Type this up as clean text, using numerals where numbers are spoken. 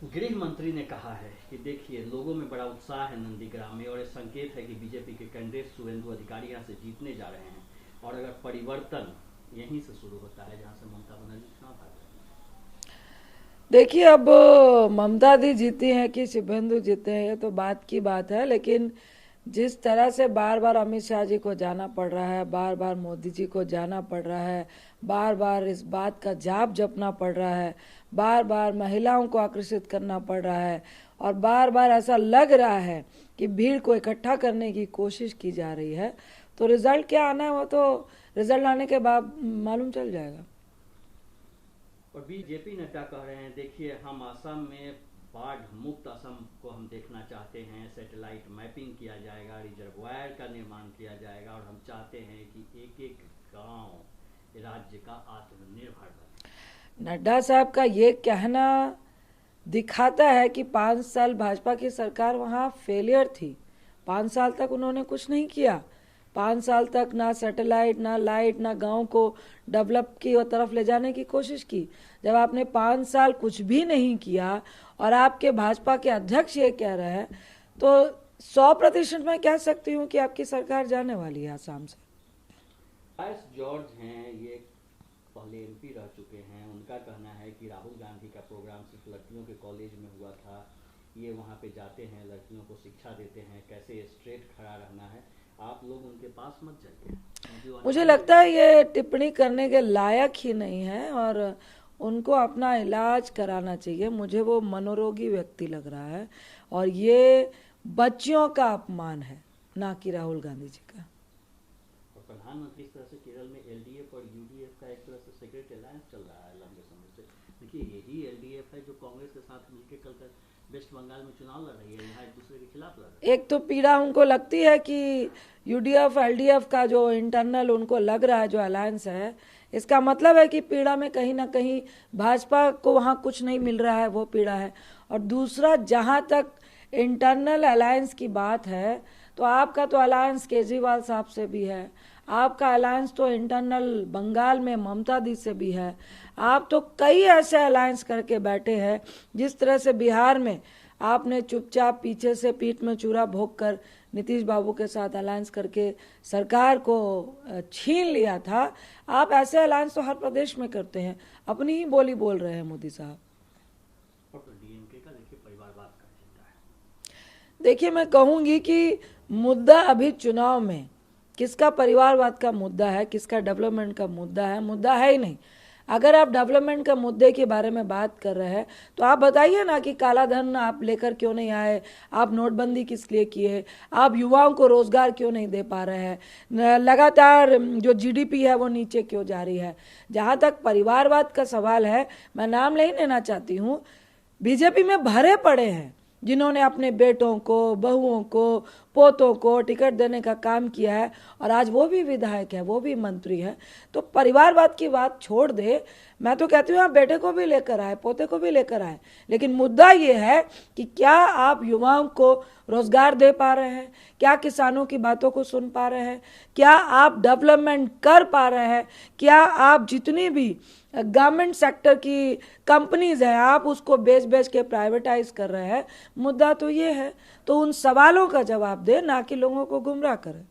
गृह मंत्री ने कहा है कि देखिए लोगों में बड़ा उत्साह है नंदीग्राम में और ये संकेत है कि बीजेपी के कैंडिडेट शुभेंदु अधिकारी यहाँ से जीतने जा रहे हैं और अगर परिवर्तन यहीं से शुरू होता है जहाँ से ममता बनर्जी चुनाव हार रही है। देखिए, अब ममता दी जीती है कि शुभेंदु जीते हैं ये तो बात की बात है, लेकिन जिस तरह से बार बार अमित शाह जी को जाना पड़ रहा है, बार बार मोदी जी को जाना पड़ रहा है, बार बार इस बात का जाप जपना पड़ रहा है, बार बार महिलाओं को आकर्षित करना पड़ रहा है और बार बार ऐसा लग रहा है कि भीड़ को इकट्ठा करने की कोशिश की जा रही है, तो रिजल्ट क्या आना है वो तो रिजल्ट आने के बाद मालूम चल जाएगा। और बीजेपी नेता कह रहे हैं देखिए हम असम में बाढ़ मुक्त असम को हम देखना चाहते हैं, सैटेलाइट मैपिंग किया जाएगा, रिजर्वायर का निर्माण किया जाएगा और हम चाहते हैं कि एक एक गांव राज्य का आत्मनिर्भर बने। नड्डा साहब का ये कहना दिखाता है कि 5 साल भाजपा की सरकार वहाँ फेलियर थी। 5 साल तक उन्होंने कुछ नहीं किया। 5 साल तक ना सैटेलाइट, ना लाइट, ना गांव को डेवलप की तरफ ले जाने की कोशिश की। जब आपने 5 साल कुछ भी नहीं किया और आपके भाजपा के अध्यक्ष ये कह रहे हैं, तो 100% मैं कह सकती हूँ कि आपकी सरकार जाने वाली है आसाम से। एस जॉर्ज हैं, ये पहले एमपी रह चुके हैं। उनका कहना है कि राहुल गांधी का प्रोग्राम सिर्फ लड़कियों के कॉलेज में हुआ था, ये वहाँ पे जाते हैं, लड़कियों को शिक्षा देते हैं कैसे स्ट्रेट खड़ा रहना है। आप लोग उनके पास मत जाइए। मुझे लगता है ये टिप्पणी करने के लायक ही नहीं है और उनको अपना इलाज कराना चाहिए। मुझे वो मनोरोगी व्यक्ति लग रहा है और ये बच्चियों का अपमान है, ना कि राहुल गांधी जी का। और प्रधानमंत्री इस तरह से केरल में एलडीएफ और यूडीएफ का एक तरह से सीक्रेट अलायंस चल रहा है लंबे समय से। देखिए यही एलडीएफ है जो कांग्रेस के साथ मिलकर कल वेस्ट बंगाल में चुनाव लड़ रही है, यहाँ एक दूसरे के खिलाफ लड़ रही है। एक तो पीड़ा उनको लगती है कि यूडीएफ एलडीएफ का जो इंटरनल उनको लग रहा है जो अलायंस है, इसका मतलब है कि पीड़ा में कहीं ना कहीं भाजपा को वहाँ कुछ नहीं मिल रहा है, वो पीड़ा है। और दूसरा, जहाँ तक इंटरनल अलायंस की बात है तो आपका तो अलायंस केजरीवाल साहब से भी है, आपका अलायंस तो इंटरनल बंगाल में ममता दी से भी है। आप तो कई ऐसे अलायंस करके बैठे हैं। जिस तरह से बिहार में आपने चुपचाप पीछे से पीठ में चूरा भोग कर नीतीश बाबू के साथ अलायंस करके सरकार को छीन लिया था, आप ऐसे अलायंस तो हर प्रदेश में करते हैं। अपनी ही बोली बोल रहे हैं मोदी साहब। डीएमके का देखिए परिवारवाद का एजेंडा है। देखिए, मैं कहूंगी कि मुद्दा अभी चुनाव में किसका परिवारवाद का मुद्दा है, किसका डेवलपमेंट का मुद्दा है, मुद्दा है ही नहीं। अगर आप डेवलपमेंट का मुद्दे के बारे में बात कर रहे हैं तो आप बताइए ना कि काला धन आप लेकर क्यों नहीं आए, आप नोटबंदी किस लिए किए, आप युवाओं को रोजगार क्यों नहीं दे पा रहे हैं, लगातार जो जीडीपी है वो नीचे क्यों जा रही है। जहाँ तक परिवारवाद का सवाल है, मैं नाम नहीं लेना चाहती हूँ, बीजेपी में भरे पड़े हैं जिन्होंने अपने बेटों को, बहुओं को, पोतों को टिकट देने का काम किया है और आज वो भी विधायक है, वो भी मंत्री है। तो परिवारवाद की बात छोड़ दे। मैं तो कहती हूँ आप बेटे को भी लेकर आए, पोते को भी लेकर आए, लेकिन मुद्दा ये है कि क्या आप युवाओं को रोजगार दे पा रहे हैं, क्या किसानों की बातों को सुन पा रहे हैं, क्या आप डेवलपमेंट कर पा रहे हैं, क्या आप जितनी भी गवर्नमेंट सेक्टर की कंपनीज है आप उसको बेच बेच के प्राइवेटाइज कर रहे हैं। मुद्दा तो ये है। तो उन सवालों का जवाब दे, ना कि लोगों को गुमराह करे।